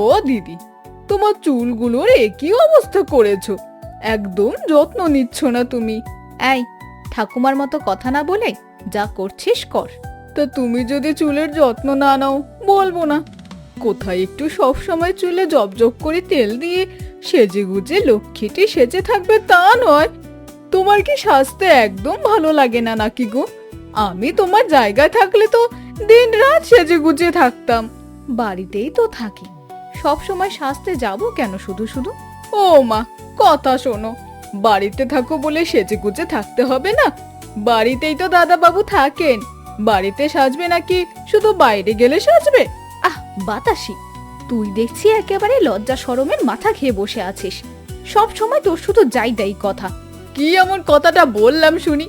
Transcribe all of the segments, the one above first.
ও দিদি, তোমার চুলগুলোর একই অবস্থা করেছো, একদম যত্ন নিচ্ছ না তুমি। এই, ঠাকুমার মতো কথা না বলে যা করছিস কর। তা তুমি যদি চুলের যত্ন না নাও বলবো না। কোথায় একটু সব সময় চুলে জবজব করে তেল দিয়ে সেজে গুজে লক্ষ্মীটি সেজে থাকবে তা নয়। তোমার কি সাজতে একদম ভালো লাগে না নাকি গো? আমি তোমার জায়গায় থাকলে তো দিন রাত সেজে গুজে থাকতাম। বাড়িতেই তো থাকি, সব সময় সাজতে যাব কেন শুধু শুধু? ও মা, কথা শোনো, বাড়িতে থাকো বলে সেজে গুজে থাকতে হবে না? বাড়িতেই তো দাদা বাবু থাকেন, বাড়িতে সাজবে নাকি শুধু বাইরে গেলে সাজবে? আহ বাতাসি, তুই দেখছি একেবারে লজ্জা শরমের মাথা খেয়ে বসে আছিস। সব সময় তোর শুধু যাই তাই কথা। কি এমন কথাটা বললাম শুনি?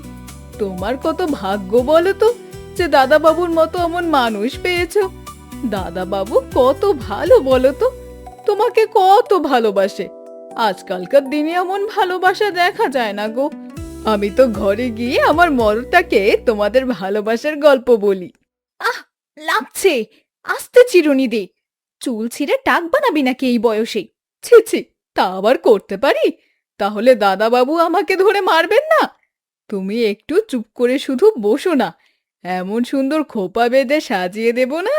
তোমার কত ভাগ্য বলো তো যে দাদা বাবুর মতো এমন মানুষ পেয়েছো। দাদা বাবু কত ভালো বলো তো, তোমাকে কত ভালোবাসে। আজকালকার দিনে এমন ভালোবাসা দেখা যায় না গো। আমি তো ঘরে গিয়ে আমার মরটাকে তোমাদের ভালোবাসার গল্প বলি। আহ, লাগছে, আস্তে চিরুনি দে। চুল ছিঁড়ে টাক বানাবি নাকি এই বয়সে? ছি ছি, তা আবার করতে পারি? তাহলে দাদা বাবু আমাকে ধরে মারবেন না? তুমি একটু চুপ করে শুধু বসো না, এমন সুন্দর খোপা বেঁধে সাজিয়ে দেব না,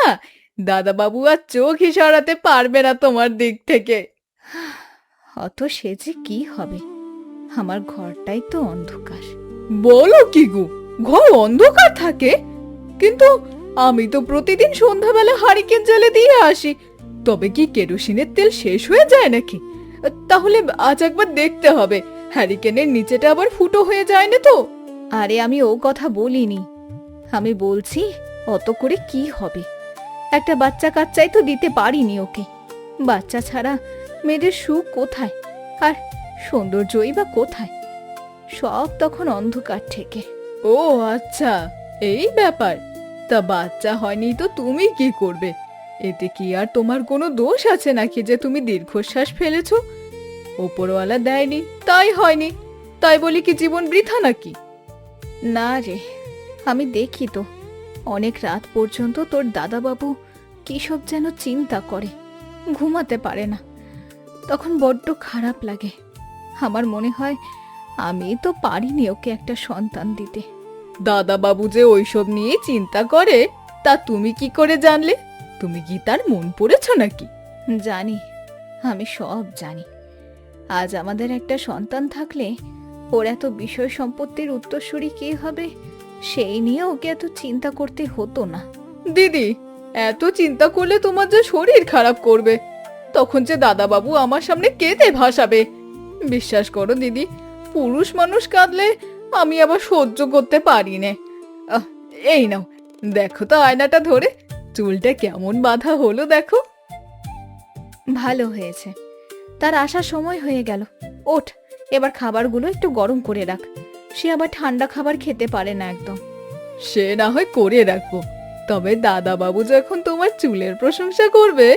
দাদা বাবু আর চোখই সরাতে পারবে না তোমার দিক থেকে। অত সেজে কি হবে, আমার ঘরটাই তো অন্ধকার। বলো কি গো, ঘর অন্ধকার থাকে? কিন্তু আমি তো প্রতিদিন সন্ধ্যাবেলা হারিকেন জ্বেলে দিয়ে আসি। তবে কি কেরোসিনের তেল শেষ হয়ে যায় নাকি? তাহলে আজ একবার দেখতে হবে হ্যারিকেনের নিচেটা আবার ফুটো হয়ে যায় না তো। আরে আমি ও কথা বলিনি, আমি বলছি অত করে কি হবে। একটা বাচ্চা কাচ্চাই তো দিতে পারিনি ওকে। বাচ্চা ছাড়া মেয়েদের সুখ কোথায়, আর সৌন্দর্যই বা কোথায়? সব তখন অন্ধকার থেকে। ও আচ্ছা, এই ব্যাপার। তা বাচ্চা হয়নি তো তুমি কি করবে? এতে কি আর তোমার কোনো দোষ আছে নাকি যে তুমি দীর্ঘশ্বাস ফেলেছো? ওপরওয়ালা দেয়নি তাই হয়নি, তাই বলি কি জীবন বৃথা নাকি? না রে, আমি দেখি তো অনেক রাত পর্যন্ত তোর দাদাবাবু কি সব যেন চিন্তা করে, ঘুমাতে পারে না। তখন বড্ড খারাপ লাগে। আমার মনে হয় আমি তো পারিনি ওকে একটা সন্তান দিতে। দাদা বাবু যে ওইসব নিয়ে চিন্তা করে তা তুমি কি করে জানলে? তুমি কি তার মন পড়েছ নাকি? জানি, আমি সব জানি। আজ আমাদের একটা সন্তান থাকলে ওর এত বিষয় সম্পত্তির উত্তরসূরি কে হবে সেই নিয়ে ওকে এত চিন্তা করতে হতো না। দিদি, এত চিন্তা করলে তোমার যে শরীর খারাপ করবে, তখন যে দাদা বাবু আমার সামনে কেঁদে ভাসাবে। বিশ্বাস করো দিদি, পুরুষ মানুষ কাঁদলে আমি আবার সহ্য করতে পারি না। আহ, এই নাও, দেখো তো আয়নাটা ধরে, চুলটা কেমন বাঁধা হলো দেখো। ভালো হয়েছে, তার আসার সময় হয়ে গেল। ওঠ, এবার খাবারগুলো একটু গরম করে রাখ। সে আবার ঠান্ডা খাবার খেতে পারে না একদম। সে না হয় করে রাখবো, তবে দাদা বাবু যখন তোমার চুলের প্রশংসা করবে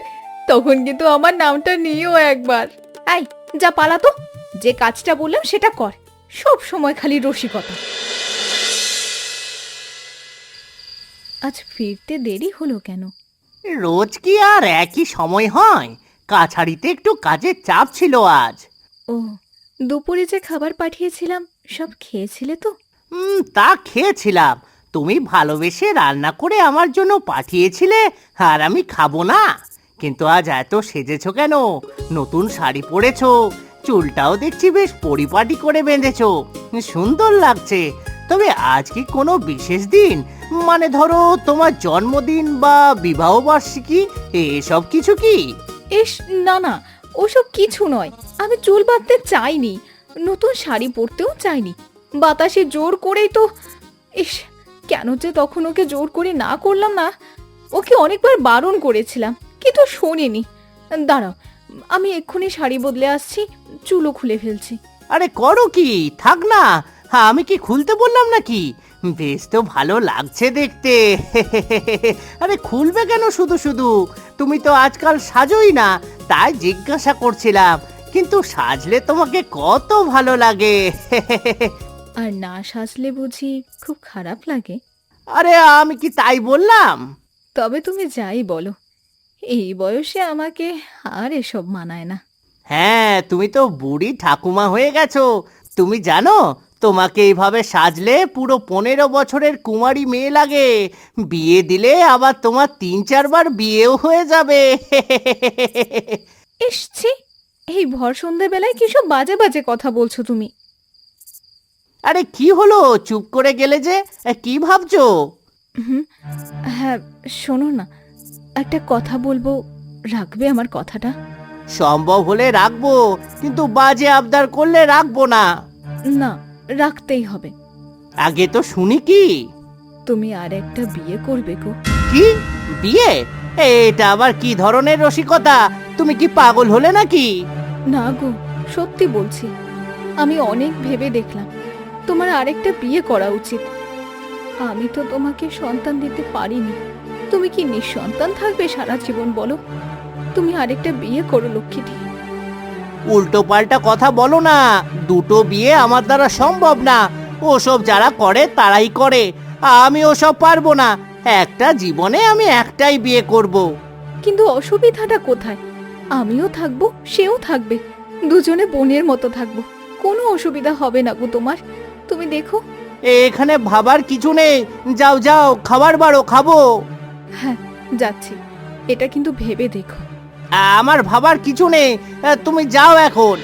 তখন কিন্তু আমার নামটা নিও একবার। এই, যা পালা তো, যে কাজটা বললাম সেটা কর। সব সময় খালি রসিকতা। আজ ফিরতে দেরি হলো কেন? রোজ কি আর একই সময় হয়? কাছারিতে একটু কাজের চাপ ছিল আজ। ও, দুপুরে যে খাবার পাঠিয়েছিলাম সব খেয়েছিলে তো? তা খেয়েছিলাম। তুমি ভালোবেসে রান্না করে আমার জন্য পাঠিয়েছিলে, আর আমি খাবো না? কিন্তু আজ এত সেজেছো কেন? নতুন শাড়ি পরেছো, চুলটাও দেখছি বেশ পরিপাটি করে বেঁধেছো, সুন্দর লাগছে। তবে আজ কি কোনো বিশেষ দিন? মানে ধরো তোমার জন্মদিন বা বিবাহ বার্ষিকী, এসব কিছু কি? এস, না না, ওসব কিছু নয়। আমি চুল বাঁধতে চাইনি, নতুন শাড়ি পরতেও চাইনি। বাতাসে জোর করেই তো। ইস, কেন যে তখন ওকে জোর করে না করলাম না। ওকে অনেকবার বারণ করেছিলাম কিন্তু শোনেনি। দাঁড়াও, আমি এক্ষুনি শাড়ি বদলে আসছি, চুলও খুলে ফেলছি। আরে করো কি, থাক না। হ্যাঁ, আমি কি খুলতে বললাম নাকি? বেশ তো ভালো লাগছে দেখতে। আরে খুলবে কেন শুধু শুধু? তুমি তো আজকাল সাজোই না, তাই জিজ্ঞাসা করছিলাম। কিন্তু সাজলে তোমাকে কত ভালো লাগে। আর না সাজলে বুঝি খুব খারাপ লাগে? আরে আমি কি তাই বললাম? তবে তুমি যাই বলো, এই বয়সে আমাকে আর এসব মানায় না। হ্যাঁ, তুমি তো বুড়ি ঠাকুমা হয়ে গেছো। তুমি জানো, তোমাকে এইভাবে সাজলে পুরো 15 বছরের কুমারী মেয়ে লাগে। বিয়ে দিলে আবার তোমার 3-4 বার বিয়েও হয়ে যাবে। এসছি, এই ভর সন্ধ্যেবেলায় কিসব বাজে বাজে কথা বলছো তুমি? আরে কি হলো, চুপ করে গেলে যে? কি ভাবছো? হুম, হ্যাঁ, শোনো না, একটা কথা বলবো, রাখবে আমার কথাটা? সম্ভব হলে রাখবো, কিন্তু বাজে আবদার করলে রাখবো না। না, রাখতেই হবে। আগে তো শুনি কি। তুমি আর একটা বিয়ে করবে গো। কি? বিয়ে? এটা আবার কি ধরনের রসিকতা? তুমি কি পাগল হলে নাকি? না গো, সত্যি বলছি, আমি অনেক ভেবে দেখলাম তোমার আরেকটা বিয়ে করা উচিত। আমি তো তোমাকে সন্তান দিতে পারিনি, তুমি কি নিঃসন্তান থাকবে সারা জীবন বলো? তুমি আরেকটা বিয়ে করো লক্ষ্মীটি। উল্টো পাল্টা কথা বলো না। দুটো বিয়ে আমার দ্বারা সম্ভব না। ওসব যারা করে তারাই করে, আমি ওসব পারবো না। একটা জীবনে আমি একটাই বিয়ে করব। কিন্তু অসুবিধাটা কোথায়? আমিও থাকবো, সেও থাকবে, দুজনে বোনের মতো থাকবো। কোনো অসুবিধা হবে না গো তোমার, তুমি দেখো। এখানে ভাবার কিছু নেই। যাও যাও, খাবার বাড়ো, খাবো। হ্যাঁ, যাচ্ছি, এটা কিন্তু ভেবে দেখো। আমার ভাবার কিছু নেই, তুমি যাও এখন।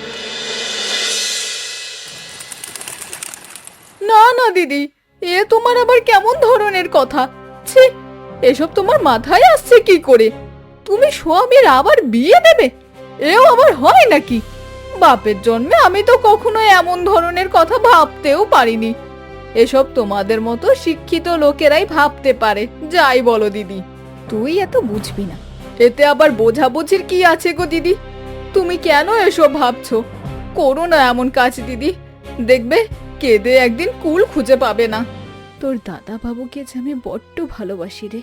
না না দিদি, এ তোমার আবার কেমন ধরনের কথা? ছি, এসব তোমার মাথায় আসছে কি করে? তুমি স্বামীর আবার বিয়ে দেবে? এও আবার হয় নাকি? বাপের জন্মে আমি তো কখনো এমন ধরনের কথা ভাবতেও পারিনি। এসব তোমাদের মতো শিক্ষিত লোকেরাই ভাবতে পারে, যাই বলো দিদি। তুই এত বুঝবি না। এতে আবার বোঝাবুঝির কি আছে গো দিদি? তুমি কেন এসব ভাবছো? করো না এমন কাজ দিদি, দেখবে কেঁদে একদিন কুল খুঁজে পাবে না। তোর দাদা বাবুকে যে আমি বড্ড ভালোবাসি রে,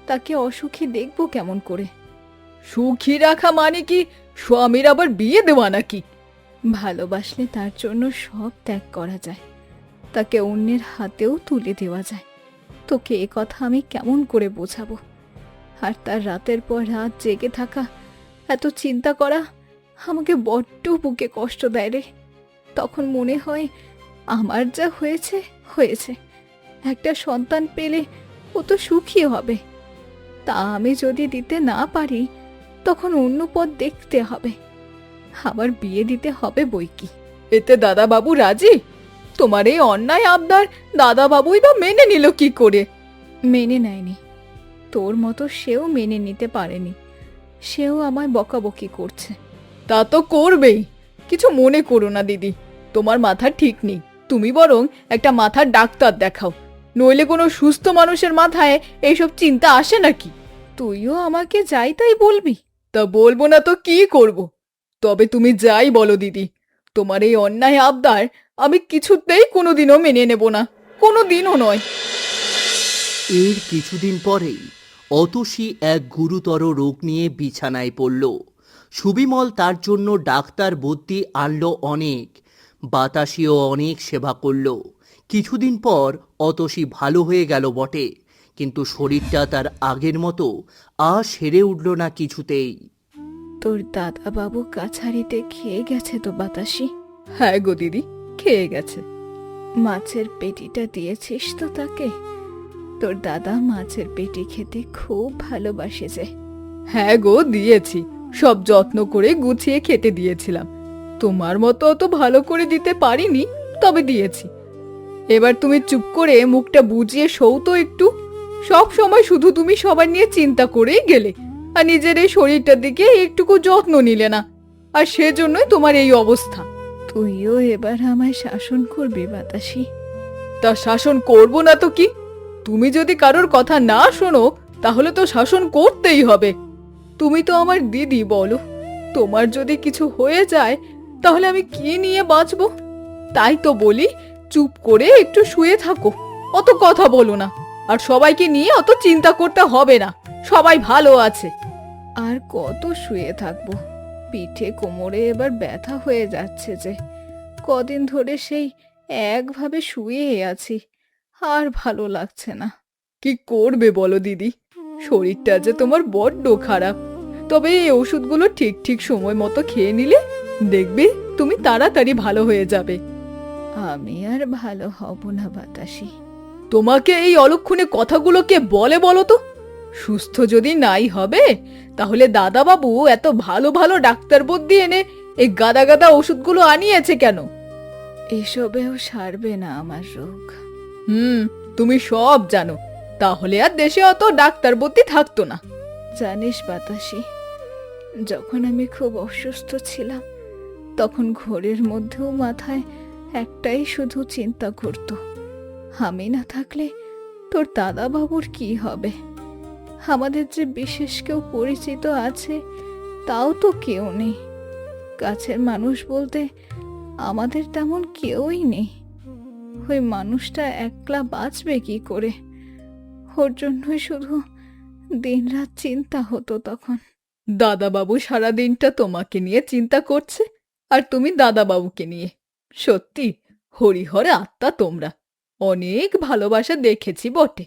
তাকে অসুখী দেখবো কেমন করে? সুখী রাখা মানে কি স্বামীর আবার বিয়ে দেওয়া নাকি? ভালোবাসলে তার জন্য সব ত্যাগ করা যায়, তাকে অন্যের হাতেও তুলে দেওয়া যায়। তোকে এ কথা আমি কেমন করে বোঝাবো? আর তার রাতের পর রাত জেগে থাকা, এত চিন্তা করা আমাকে বড্ড বুকে কষ্ট দেয় রে। তখন মনে হয় আমার যা হয়েছে হয়েছে, একটা সন্তান পেলে ও তো সুখী হবে। তা আমি যদি দিতে না পারি, তখন অন্য পথ দেখতে হবে, আবার বিয়ে দিতে হবে বই কি। এতে দাদা বাবু রাজি? তোমার এই অন্যায় আবদার দাদা বাবুই বা মেনে নিল কি করে? মেনে নেয়নি, তোর মতো সেও মেনে নিতে পারেনি, সেও আমায় বকাবকি করছে। তা তো করবেই। কিছু মনে করো না দিদি, তোমার মাথা ঠিক নেই। তুমি বরং একটা মাথার ডাক্তার দেখাও, নইলে কোনো সুস্থ মানুষের মাথায় এইসব চিন্তা আসে নাকি? তুইও আমাকে যাই তাই বলবি? তা বলবো না তো কি করব? তবে তুমি যাই বলো দিদি, তোমার এই অন্যায় আবদার আমি কিছুতেই কোনোদিনও মেনে নেব না, কোনোদিনও নয়। এর কিছুদিন পরেই অতসী এক গুরুতর রোগ নিয়ে বিছানায় পড়ল। সুবিমল তার জন্য ডাক্তার বুদ্ধি আনল অনেক, বাতাসিও অনেক সেবা করল। কিছুদিন পর অতসী ভালো হয়ে গেল বটে, কিন্তু শরীরটা তার আগের মতো আর সেরে উঠল না কিছুতেই। তোর দাদা বাবু কাছারিতে খেয়ে গেছে তো বাতাসি? হ্যাঁ গো দিদি, খেয়ে গেছে। মাছের পেটিটা দিয়েছিস তো তাকে? তোর দাদা মাছের পেটি খেতে খুব ভালোবাসে যে। হ্যাঁ গো দিয়েছি, সব যত্ন করে গুছিয়ে খেতে দিয়েছিলাম। তোমার মতো অত ভালো করে দিতে পারিনি, তবে দিয়েছি। এবার তুমি চুপ করে মুখটা বুজিয়ে শোও তো একটু। সব সময় শুধু তুমি সবার নিয়ে চিন্তা করেই গেলে, আর নিজের এই শরীরটার দিকে একটুকু যত্ন নিলে না, আর সেজন্যই তোমার এই অবস্থা। তুইও এবার আমায় শাসন করবি বাতাসি? তা শাসন করব না তো কি? তুমি যদি কারোর কথা না শোনো, তাহলে তো শাসন করতেই হবে। তুমি তো আমার দিদি, বলো, তোমার যদি কিছু হয়ে যায় তাহলে আমি কি নিয়ে বাঁচবো? তাই তো বলি, চুপ করে একটু শুয়ে থাকো, অত কথা বলো না। আর সবাইকে নিয়ে অত চিন্তা করতে হবে না, সবাই ভালো আছে। আর কত শুয়ে থাকবো? পিঠে কোমরে এবার ব্যথা হয়ে যাচ্ছে যে, কদিন ধরে সেই একভাবে শুয়ে আছি, আর ভালো লাগছে না। কি করবে বলো দিদি? শরীরটা যে তোমার বড্ড খারাপ। তবে এই ওষুধগুলো ঠিক ঠিক সময় মতো খেয়ে নিলে দেখবে তুমি তাড়াতাড়ি ভালো হয়ে যাবে। আমি আর ভালো হব না বাতাসি। তোমাকে এই অলক্ষণে কথাগুলো কে বলে বলো তো? সুস্থ যদি নাই হবে তাহলে দাদাবাবু এত ভালো ভালো ডাক্তার বুদ্ধি এনে এই গাদা গাদা ওষুধগুলো আনিয়েছে কেন? এসবেও সারবে না আমার রোগ। তুমি সব জানো, তাহলে আর দেশে অত ডাক্তার বুদ্ধি থাকতো না। জানিস বাতাসি, যখন আমি খুব অসুস্থ ছিলাম তখন ঘোরের মধ্যেও মাথায় একটাই শুধু চিন্তা ঘুরতো, আমি না থাকলে তোর দাদাবাবুর কি হবে? আমাদের যে বিশেষ কেউ পরিচিত আছে তাও তো কেউ নেই। কাছের মানুষ বলতে আমাদের তেমন কেউই নেই। ওই মানুষটা একলা বাঁচবে কি করে? ওর জন্যই শুধু দিনরাত চিন্তা হতো তখন। দাদাবাবু সারা দিনটা তোমাকে নিয়ে চিন্তা করছে আর তুমি দাদাবাবুকে নিয়ে। সত্যি হরিহরে আত্মা তোমরা। অনেক ভালোবাসা দেখেছি বটে,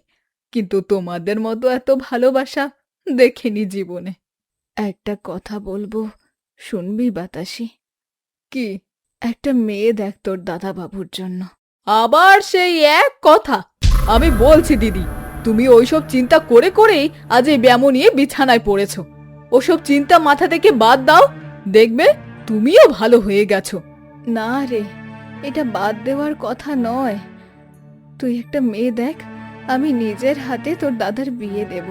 কিন্তু তোমাদের মতো এত ভালোবাসা দেখিনি জীবনে। একটা কথা বলবো, শুনবি বাতাসি? কি? একটা মেয়ে দেখ তোর দাদাবাবুর জন্য। আবার সেই এক কথা? আমি বলছি দিদি, তুমি ওইসব চিন্তা করে করেই আজ এই ব্যামো নিয়ে বিছানায় পড়েছো। ওসব চিন্তা মাথা থেকে বাদ দাও, দেখবে তুমিও ভালো হয়ে গেছো। না রে, এটা বাদ দেওয়ার কথা নয়। তুই একটা মেয়ে দেখ, আমি নিজের হাতে তোর দাদার বিয়ে দেব।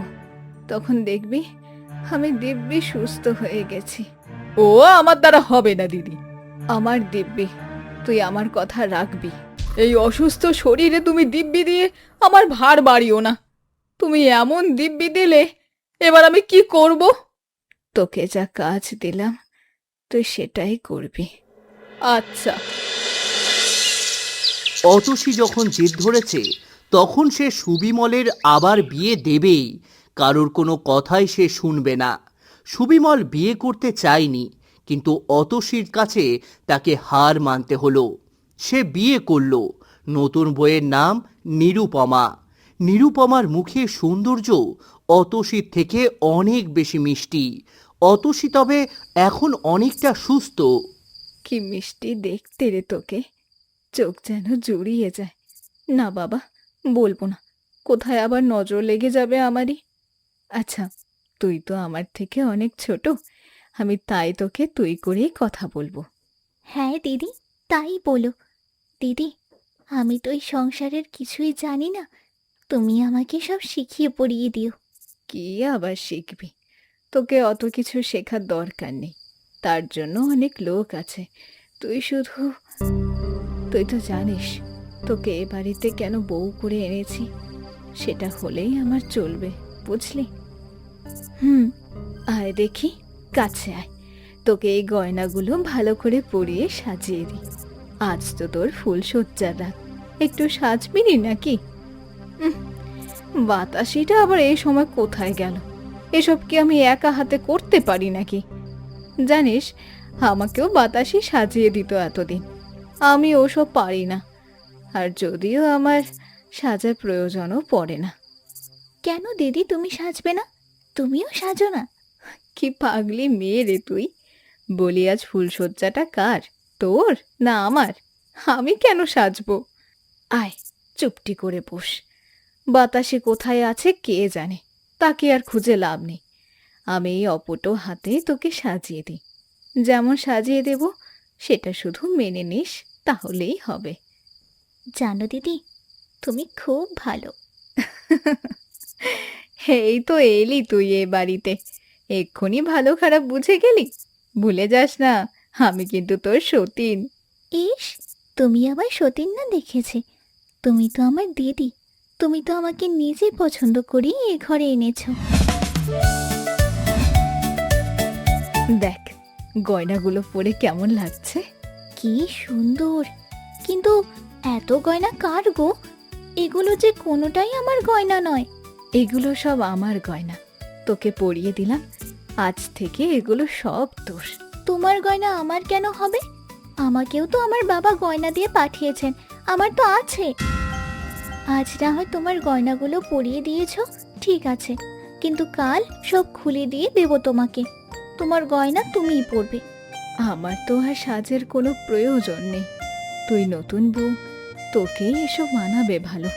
তখন দেখবি আমি দিব্যি সুস্থ হয়ে গেছি। ও আমার দ্বারা হবে না দিদি। আমার দিব্যি, তুই আমার কথা রাখবি। এই অসুস্থ শরীরে তুমি দিব্যি দিয়ে আমার ভার বাড়িও না। তুমি এমন দিব্যি দিলে এবার আমি কি করব? তোকে যা কাজ দিলাম তুই সেটাই করবি। আচ্ছা। অতসী যখন জেদ ধরেছে তখন সে সুবিমলের আবার বিয়ে দেবেই। কারোর কোনো কথাই সে শুনবে না। সুবিমল বিয়ে করতে চায়নি, কিন্তু অতসীর কাছে তাকে হার মানতে হলো। সে বিয়ে করল। নতুন বইয়ের নাম নিরুপমা। নিরুপমার মুখে সৌন্দর্য অতসীর থেকে অনেক বেশি মিষ্টি। অতসী তবে এখন অনেকটা সুস্থ। কি মিষ্টি দেখতে রে তোকে, চোখ যেন জুড়িয়ে যায়। না বাবা, বলবো না, কোথায় আবার নজর লেগে যাবে আমারই। আচ্ছা, তুই তো আমার থেকে অনেক ছোট, আমি তাই তোকে তুই করেই কথা বলবো। হ্যাঁ দিদি, তাই বলো। দিদি, আমি তো এই সংসারের কিছুই জানি না, তুমি আমাকে সব শিখিয়ে পড়িয়ে দিও। কি আবার শিখবি? তোকে অত কিছু শেখার দরকার নেই, তার জন্য অনেক লোক আছে। তুই তো জানিস তোকে এ বাড়িতে কেন বউ করে এনেছি, সেটা হলেই আমার চলবে, বুঝলি? আয় দেখি, কাছে আয়, তোকে এই গয়নাগুলো ভালো করে পরিয়ে সাজিয়ে দিই। আজ তো তোর ফুলসজ্জার রাত, একটু সাজবিনি নাকি? বাতাসিটা আবার এই সময় কোথায় গেল? এসব কি আমি একা হাতে করতে পারি নাকি? জানিস, আমাকেও বাতাসি সাজিয়ে দিত এতদিন, আমি ওসব পারি না। আর যদিও আমার সাজার প্রয়োজনও পড়ে না। কেন দিদি, তুমি সাজবে না? তুমিও সাজো না। কি পাগলি মেয়ে রে তুই! বলি, আজ ফুলসজ্জাটা কার, তোর না আমার? আমি কেন সাজবো? আয়, চুপটি করে বস। বাতাসে কোথায় আছে কে জানে, তাকে আর খুঁজে লাভ নেই। আমি এই অপটো হাতে তোকে সাজিয়ে দিই। যেমন সাজিয়ে দেব সেটা শুধু মেনে নিস, তাহলেই হবে। জানো দিদি, তুমি খুব ভালো। এই তো এলি তুই এ বাড়িতে, এক্ষুনি ভালো খারাপ বুঝে গেলি। ভুলে যাস না, আমি কিন্তু তোর সতীন। ইস, তুমি আবার সতীন না দেখেছে? তুমি তো আমার দিদি, তুমি তো আমাকে নিজে পছন্দ করি এ ঘরে এনেছো। দেখ, গয়নাগুলো পরে কেমন লাগছে? কি সুন্দর! কিন্তু এত গয়না কার গো? এগুলো যে কোনোটাই আমার গয়না নয়। এগুলো সব আমার গয়না, তোকে পরিয়ে দিলাম। আজ থেকে এগুলো সব তোর। তোমার গয়না আমার কেন হবে? আমাকেও তো আমার বাবা গয়না দিয়ে পাঠিয়েছেন, আমার তো আছে। আজ না হয় তোমার গয়নাগুলো পরিয়ে দিয়েছো, ঠিক আছে, কিন্তু কাল সব খুলে দিয়ে দেব তোমাকে। তোমার গয়না তুমিই পরবে। আমার তো আর সাজের কোনো প্রয়োজন নেই। তুই নতুন বউ, তোকেই এসব মানাবে ভালো।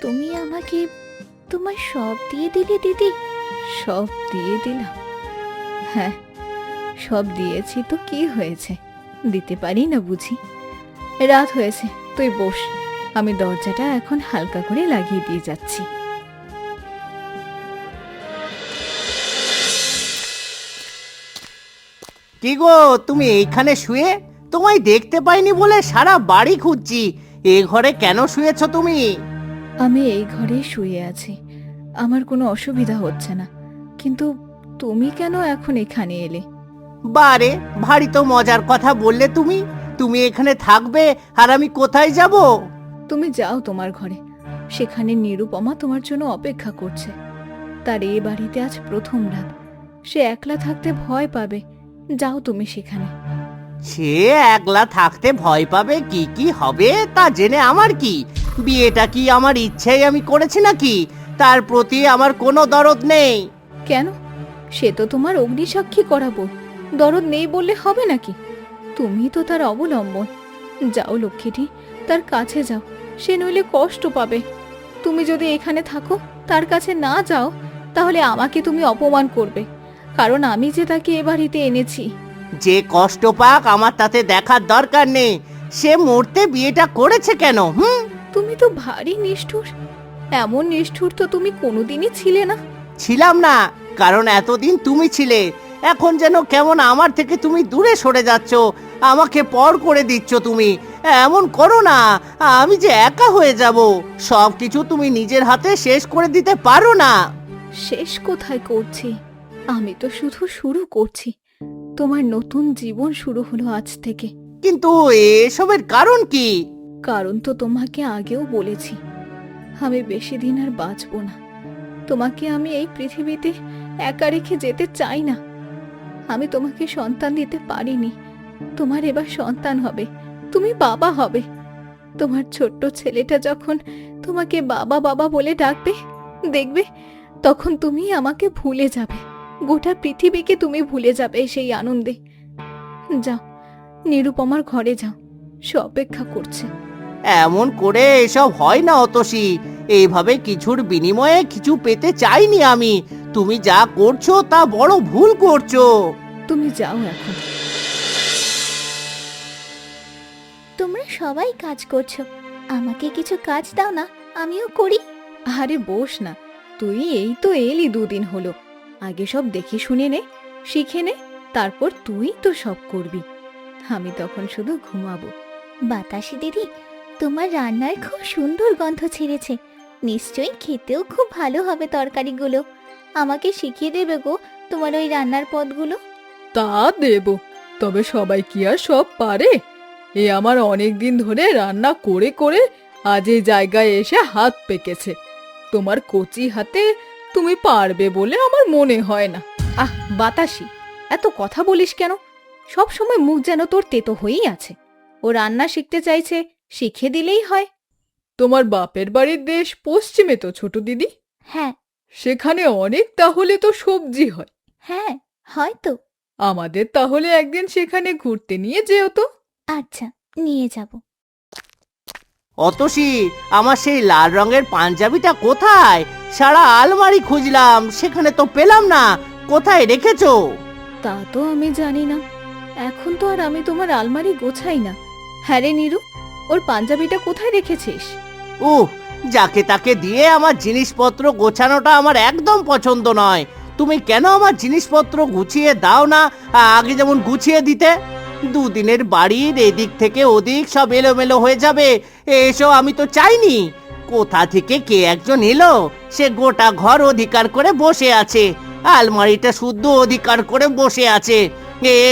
তুমি আমাকে তোমার সব দিয়ে দিলে দিদি। সব দিয়ে দিলাম? হ্যাঁ, সব দিয়েছি তো কি হয়েছে, দিতে পারি না বুঝি? রাত হয়েছে, তুই বস, আমি দরজাটা এখন হালকা করে লাগিয়ে দিয়ে যাচ্ছি। কি গো, তুমি এইখানে শুয়ে? তোমায় দেখতে পাইনি বলে সারা বাড়ি খুঁজছি। এ ঘরে কেন শুয়েছো তুমি? আমি এই ঘরে শুয়ে আছি, আমার কোনো অসুবিধা হচ্ছে না, কিন্তু তুমি কেন এখন এখানে এলে? বারে, ভারী তো মজার কথা বললে তুমি। তুমি এখানে থাকবে আর আমি কোথায় যাব? তুমি যাও তোমার ঘরে, সেখানে নিরুপমা তোমার জন্য অপেক্ষা করছে। তার এ বাড়িতে আজ প্রথম রাত, সে একলা থাকতে ভয় পাবে। যাও তুমি সেখানে। সে একলা থাকতে ভয় পাবে, কি কি হবে তা জেনে আমার কি? বিয়েটা কি আমার ইচ্ছেই আমি করেছি নাকি? তার প্রতি আমার কোনো দরদ নেই। কেন? সে তো তোমার অগ্নিসাক্ষী করাবো, দরদ নেই বললে হবে নাকি? তুমি তো তার অবলম্বন। যাও লক্ষ্মীটি, তার কাছে যাও, সে নইলে কষ্ট পাবে। তুমি যদি এখানে থাকো, তার কাছে না যাও, তাহলে আমাকে তুমি অপমান করবে, কারণ আমি যে তাকে এ বাড়িতে এনেছি। যে কষ্ট পাক আমার তাতে দেখার দরকার নেই। সে মরতে বিয়েটা করেছে কেন? তুমি তো ভারী নিষ্ঠুর। এমন নিষ্ঠুর তো তুমি কোনোদিনই ছিলে না। ছিলাম না, কারণ এতদিন তুমি ছিলে। এখন যেন কেমন আমার থেকে তুমি দূরে সরে যাচ্ছ, আমাকে পর করে দিচ্ছ তুমি। এমন করো না, আমি যে একা হয়ে যাব। সব কিছু তুমি নিজের হাতে শেষ করে দিতে পারো না। শেষ কোথায় করছি? আমি তো শুধু শুরু করছি। তোমার নতুন জীবন শুরু হলো আজ থেকে। কিন্তু এসবের কারণ কি? কারণ তো তোমাকে আগেও বলেছি, আমি বেশি দিন আর বাঁচবো না। তোমাকে আমি এই পৃথিবীতে একা রেখে যেতে চাই না। আমি তোমাকে সন্তান দিতে পারিনি, তোমার এবার সন্তান হবে, তুমি বাবা হবে। তোমার ছোট্ট ছেলেটা যখন তোমাকে বাবা বাবা বলে ডাকবে, দেখবে তখন তুমি আমাকে ভুলে যাবে, গোটা পৃথিবীকে তুমি ভুলে যাবে সেই আনন্দে। যাও, নিরুপমার ঘরে যাও, সে অপেক্ষা করছে। এমন করে এসব হয় না অতসী। এইভাবে কিছুর বিনিময়ে কিছু পেতে চাইনি আমি। তুমি যা করছো তা বড় ভুল করছো। তুমি যাও এখন। তোমরা সবাই কাজ করছো, আমাকে কিছু কাজ দাও না, আমিও করি। আরে বস না, তুই এই তো এলি দুদিন হলো, আগে সব দেখে শুনে নে, শিখে নে, তারপর তুই তো সব করবি, আমি তখন শুধু ঘুমাবো। বাতাসি দিদি, তোমার রান্নার খুব সুন্দর গন্ধ ছেড়েছে। নিশ্চয়ই খেতেও খুব ভালো হবে তরকারিগুলো। আমাকে শিখিয়ে দেবে গো তোমার ওই রান্নার পদগুলো? তা দেব, তবে সবাই কি আর সব পারে? এ আমার অনেক দিন ধরে রান্না করে করে আজ এই জায়গায় এসে হাত পেকেছে। তোমার কচি হাতে তুমি পারবে বলে আমার মনে হয় না। আহ বাতাসি, এত কথা বলিস কেন? সব সময় মুখ যেন তোর তেতো হয়েই আছে। ও রান্না শিখতে চাইছে, শিখে দিলেই হয়। তোমার বাপের বাড়ির দেশ পশ্চিমে তো ছোট দিদি, হ্যাঁ। সেখানে অনেক তাহলে তো সবজি হয়। হ্যাঁ, হয়তো। আমাদের তাহলে একদিন সেখানে ঘুরতে নিয়ে যেও তো। আচ্ছা, নিয়ে যাব। অতসী, আমার সেই লাল রঙের পাঞ্জাবিটা কোথায়? সারা আলমারি খুঁজলাম, সেখানে তো পেলাম না। কোথায় রেখেছো? তা তো আমি জানি না, এখন তো আর আমি তোমার আলমারি গোছাই না। হ্যাঁ রে নিরু, ওর পাঞ্জাবিটা কোথায় রেখেছিস? উহ, যাকে তাকে দিয়ে আমার জিনিসপত্র গোছানোটা আমার একদম পছন্দ নয়। তুমি কেন আমার জিনিসপত্র গুছিয়ে দাও না? আগে যেমন গুছিয়ে দিতে। দুদিনের বাড়ির এদিক থেকে ওদিক সব এলোমেলো হয়ে যাবে, এসব আমি তো চাইনি। কোথা থেকে কে একজন এলো, সে গোটা ঘর অধিকার করে বসে আছে, আলমারিটা শুদ্ধ অধিকার করে বসে আছে।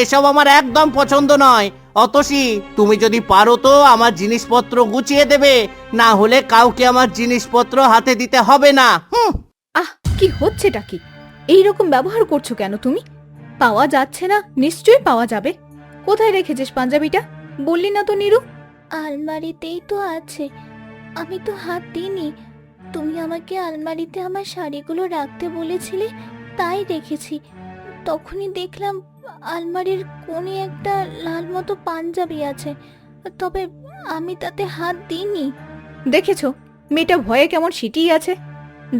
এসব আমার একদম পছন্দ নয়। অতসী, তুমি যদি পারো তো আমার জিনিসপত্র গুছিয়ে দেবে, না হলে কাউকে আমার জিনিসপত্র হাতে দিতে হবে না। আহ, কি হচ্ছেটা কি? এইরকম ব্যবহার করছো কেন তুমি? পাওয়া যাচ্ছে না, নিশ্চয়ই পাওয়া যাবে। কোথায় রেখেছিস পাঞ্জাবিটা? বললি না তো নিরু? আলমারিতেই তো আছে, আমি তো হাত দিইনি। তুমি আমাকে আলমারিতে আমার শাড়িগুলো রাখতে বলেছিলে, তাই রেখেছি। তখনই দেখলাম আলমারির কোণে একটা লাল মতো পাঞ্জাবি আছে, তবে আমি তাতে হাত দিইনি। দেখেছো মেয়েটা ভয়ে কেমন সিটিয়ে আছে।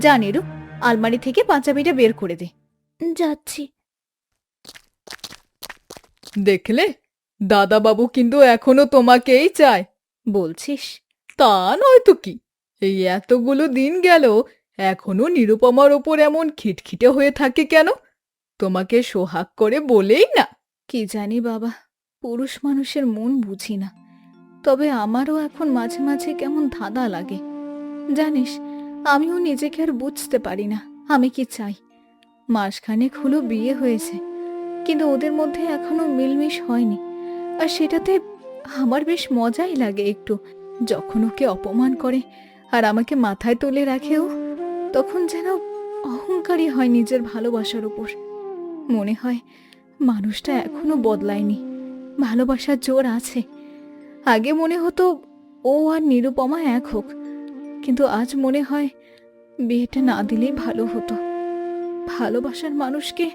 যা নিরু, আলমারি থেকে পাঞ্জাবিটা বের করে দে। যাচ্ছি। দেখলে, দাদা বাবু কিন্তু এখনো তোমাকেই চায়। বলছিস? তা নয় তো কি, এই এতগুলো দিন গেল এখনো নিরুপমার ওপর এমন খিটখিটে হয়ে থাকে কেন? তোমাকে সোহাগ করে বলেই না। কি জানি বাবা, পুরুষ মানুষের মন বুঝি না। তবে আমারও এখন মাঝে মাঝে কেমন ধাঁধা লাগে। জানিস, আমিও নিজেকে আর বুঝতে পারি না আমি কি চাই। মাসখানেক হলো বিয়ে হয়েছে, কিন্তু ওদের মধ্যে এখনো মিলমিশ হয়নি। আর সেটাতে আমার বেশ মজাই লাগে একটু। যখন ওকে অপমান করে আর আমাকে মাথায় তুলে রাখেও, তখন যেন অহংকারী হয় নিজের ভালোবাসার উপর। মনে হয় মানুষটা এখনো বদলায়নি, ভালোবাসার জোর আছে। আগে মনে হতো ও আর নিরুপমা এক হোক, কিন্তু আজ মনে হয় বিয়েটা না দিলেই ভালো হতো। ভালোবাসার মানুষকে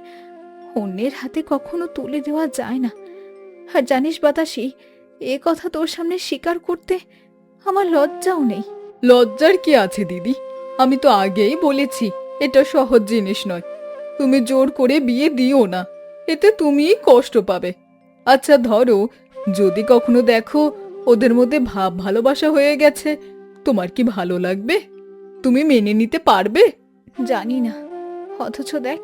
অন্যের হাতে কখনো তুলে দেওয়া যায় না। আর জানিস বাতাসি, এ কথা তোর সামনে স্বীকার করতে আমার লজ্জাও নেই। লজ্জার কি আছে দিদি? আমি তো আগেই বলেছি এটা সহজ জিনিস নয়। তুমি জোর করে বিয়ে দিও না, এতে তুমিই কষ্ট পাবে। আচ্ছা ধরো, যদি কখনো দেখো ওদের মধ্যে ভাব ভালোবাসা হয়ে গেছে, তোমার কি ভালো লাগবে? তুমি মেনে নিতে পারবে? জানি না, অথচ দেখ,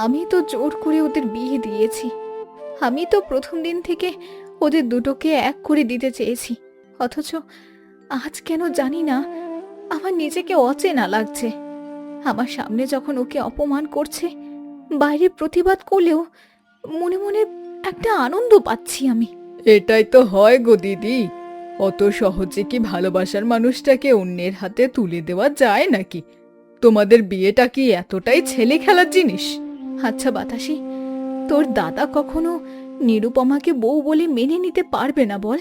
আমি তো জোর করে ওদের বিয়ে দিয়েছি। আমি তো প্রথম দিন থেকে ওদের দুটোকে এক করে দিতে চেয়েছি। অথচ আজ কেন জানি না আমার নিজেকে অচেনা লাগছে। আমার সামনে যখন ওকে অপমান করছে, বাইরে প্রতিবাদ করলেও মনে মনে একটা আনন্দ পাচ্ছি আমি। এটাই তো হয় গো দিদি। অত সহজে কি ভালোবাসার মানুষটাকে অন্যের হাতে তুলে দেওয়া যায় নাকি? তোমাদের বিয়েটা কি এতটাই ছেলে খেলার জিনিস? আচ্ছা বাতাসি, তোর দাদা কখনো নিরুপমাকে বউ বলে মেনে নিতে পারবে না বল?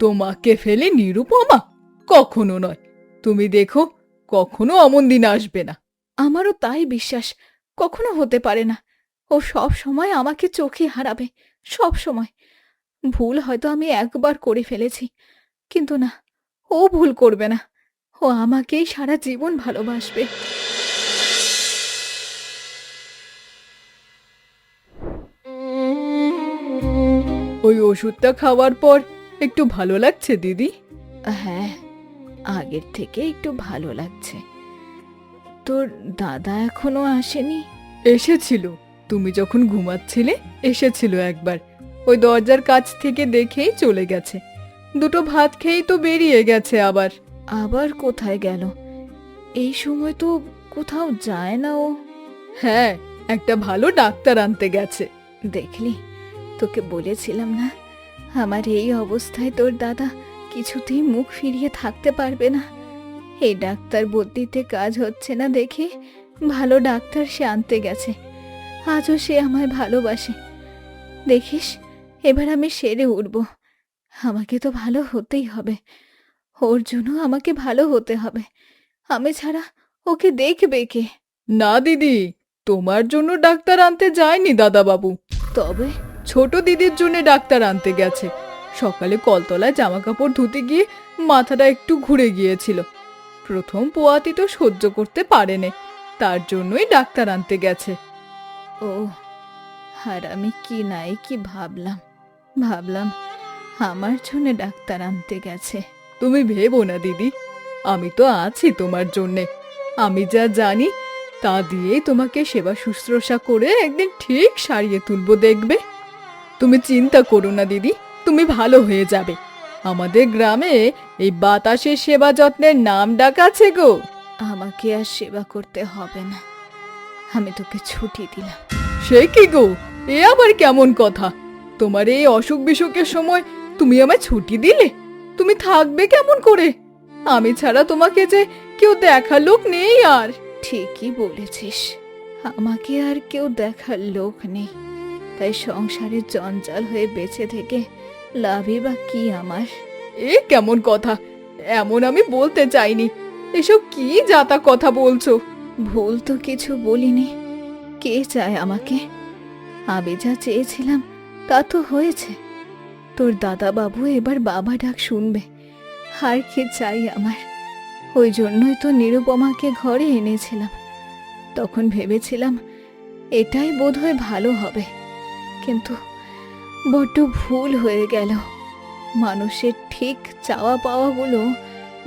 তোমাকে ফেলে নিরুপমা? কখনো নয়। তুমি দেখো, কখনো অমন দিন আসবে না। আমারও তাই বিশ্বাস, কখনো হতে পারে না। ও সব সময় আমাকে চোখে হারাবে, সব সময়। ভুল হয়তো আমি একবার করে ফেলেছি, কিন্তু না, ও ভুল করবে না। ও আমাকেই সারা জীবন ভালোবাসবে। ওই ওষুধটা খাওয়ার পর একটু ভালো লাগছে দিদি? হ্যাঁ, আগের থেকে একটু ভালো লাগছে। তোর দাদা এখনো আসেনি? এসেছিল, তুমি যখন ঘুমাচ্ছিলে এসেছিল একবার। ওই দরজার কাছ থেকে দেখেই চলে গেছে। দুটো ভাত খেয়েই তো বেরিয়ে গেছে আবার। আবার কোথায় গেল? এই সময় তো কোথাও যায় না ও। হ্যাঁ, একটা ভালো ডাক্তার আনতে গেছে। দেখলি, তোকে বলেছিলাম না, আমার এই অবস্থায় তোর দাদা কিছুতেই মুখ ফিরিয়ে থাকতে পারবে না। এই ডাক্তার বদলিতে কাজ হচ্ছে না দেখে ভালো ডাক্তার সে আনতে গেছে। আজও সে আমায় ভালোবাসে। দেখিস, এবার আমি সেরে উঠব। আমাকে তো ভালো হতেই হবে, ওর জন্য আমাকে ভালো হতে হবে। আমি ছাড়া ওকে দেখবে কে? না দিদি, তোমার জন্য ডাক্তার আনতে যায়নি দাদা বাবু। তবে ছোট দিদির জন্য ডাক্তার আনতে গেছে। সকালে কলতলায় জামা কাপড় ধুতে গিয়ে মাথাটা একটু ঘুরে গিয়েছিল। প্রথম পোয়াতি তো সহ্য করতে পারেনি, তার জন্যই ডাক্তার আনতে গেছে। ও, আর আমি কি নাই কি ভাবলাম আমার জন্য ডাক্তার আনতে গেছে। তুমি ভেবো না দিদি, আমি তো আছি তোমার জন্যে। আমি যা জানি তা দিয়েই তোমাকে সেবা শুশ্রূষা করে একদিন ঠিক সারিয়ে তুলবো, দেখবে। তুমি চিন্তা করো না দিদি, তুমি ভালো হয়ে যাবে। আমাদের গ্রামে এই বাতাসের সেবা যত্নের নাম ডাক আছে গো। আমাকে আর সেবা করতে হবে না, আমি তোকে ছুটি দিলাম। সে কি গো, এ আবার কেমন কথা? তোমার এই অসুখ বিসুখের সময় তুমি আমায় ছুটি দিলে? তুমি থাকবে কেমন করে? আমি ছাড়া তোমাকে যে কেউ দেখার লোক নেই আর। ঠিকই বলেছিস, আমাকে আর কেউ দেখার লোক নেই, তাই সংসারের জঞ্জাল হয়ে বেঁচে থেকে লাভই বা কি আমার? এ কেমন কথা? এমন আমি বলতে চাইনি। এসব কি যাতা কথা বলছো? ভুল তো কিছু বলিনি। কে চায় আমাকে? আমি যা চেয়েছিলাম তা তো হয়েছে। তোর দাদা বাবু এবার বাবা ডাক শুনবে। আর কি চাই আমার? ওই জন্যই তো নিরুপমাকে ঘরে এনেছিলাম। তখন ভেবেছিলাম এটাই বোধহয় ভালো হবে, কিন্তু বড্ড ভুল হয়ে গেল। মানুষের ঠিক চাওয়া পাওয়াগুলো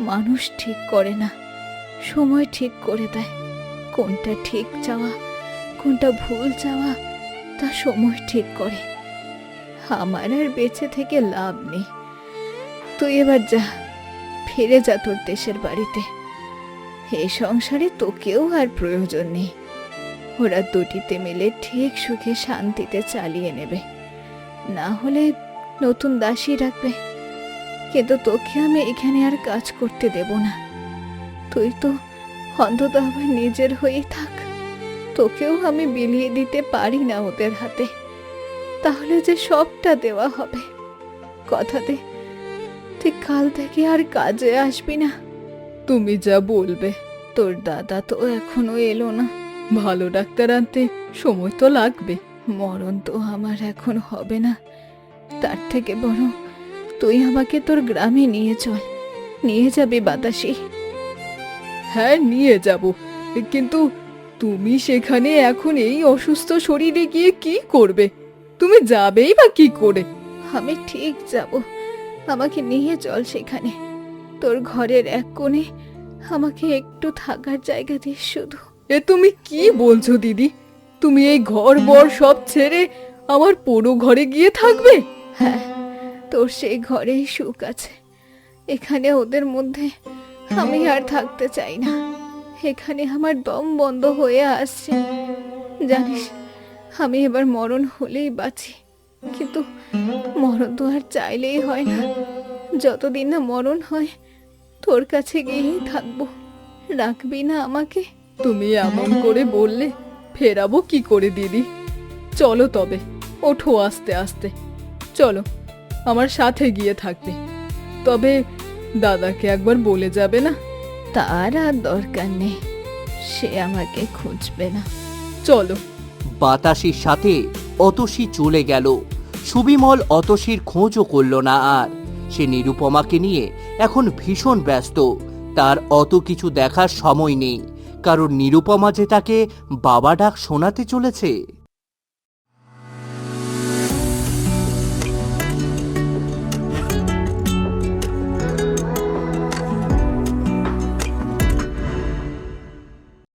মানুষ ঠিক করে না, সময় ঠিক করে দেয়। কোনটা ঠিক চাওয়া কোনটা ভুল চাওয়া তা সময় ঠিক করে। আমার আর বেঁচে থেকে লাভ নেই। তুই এবার যা, ফিরে যা তোর দেশের বাড়িতে। এই সংসারে তোকেও আর প্রয়োজন নেই। ওরা দুটিতে মিলে ঠিক সুখে শান্তিতে চালিয়ে নেবে, না হলে নতুন দাসী রাখবে। কিন্তু তোকে আমি এখানে আর কাজ করতে দেব না। তুই তো অন্তত আবার নিজের হয়েই থাক। তোকেও আমি বিলিয়ে দিতে পারি না ওদের হাতে। তাহলে যে সবটা দেওয়া হবে। কথা দে, তুই কাল থেকে আর কাজে আসবি না। তুমি যা বলবে। তোর দাদা তো এখনো এলো না। ভালো ডাক্তার আনতে সময় তো লাগবে। মরণ তো আমার এখন হবে না। তার থেকে বরং তুই আমাকে তোর গ্রামে নিয়ে চল। নিয়ে যাবি বাতাসি? হ্যাঁ, নিয়ে যাব, কিন্তু তুমি সেখানে এখন এই অসুস্থ শরীরে গিয়ে কি করবে? তুমি যাবেই বা কি করে? আমি ঠিক যাব। আমাকে নিয়ে চল সেখানে। তোর ঘরের এক কোণে আমাকে একটু থাকার জায়গা দিস শুধু। এ তুমি কি বলছো দিদি? তুমি এই ঘর বর সব ছেড়ে আমার পোড়ো ঘরে গিয়ে থাকবে? হ্যাঁ, তোর সেই ঘরেই সুখ আছে। এখানে ওদের মধ্যে আমি আর থাকতে চাই না। এখানে আমার দম বন্ধ হয়ে আসছে। জানিস, আমি এবার মরণ হলেই বাঁচি, কিন্তু মরণ তো আর চাইলেই হয় না। যতদিন না মরণ হয় তোর কাছে গিয়েই থাকবো। রাখবি না আমাকে? তুমি এমন করে বললে ফেরাবো কি করে দিদি? চলো তবে, ওঠো আস্তে আস্তে। চলো, আমার সাথে গিয়ে থাকবে। তবে দাদাকে একবার বলে যাবে না? তার আর দরকার নেই, সে আমাকে খুঁজবে না। চলো। বাতাসির সাথে অতসী চলে গেল। সুবিমল অতসীর খোঁজও করল না আর। সে নিরুপমাকে নিয়ে এখন ভীষণ ব্যস্ত। তার অত কিছু দেখার সময় নেই, কারণ নিরুপমা যে তাকে বাবা ডাক শোনাতে চলেছে।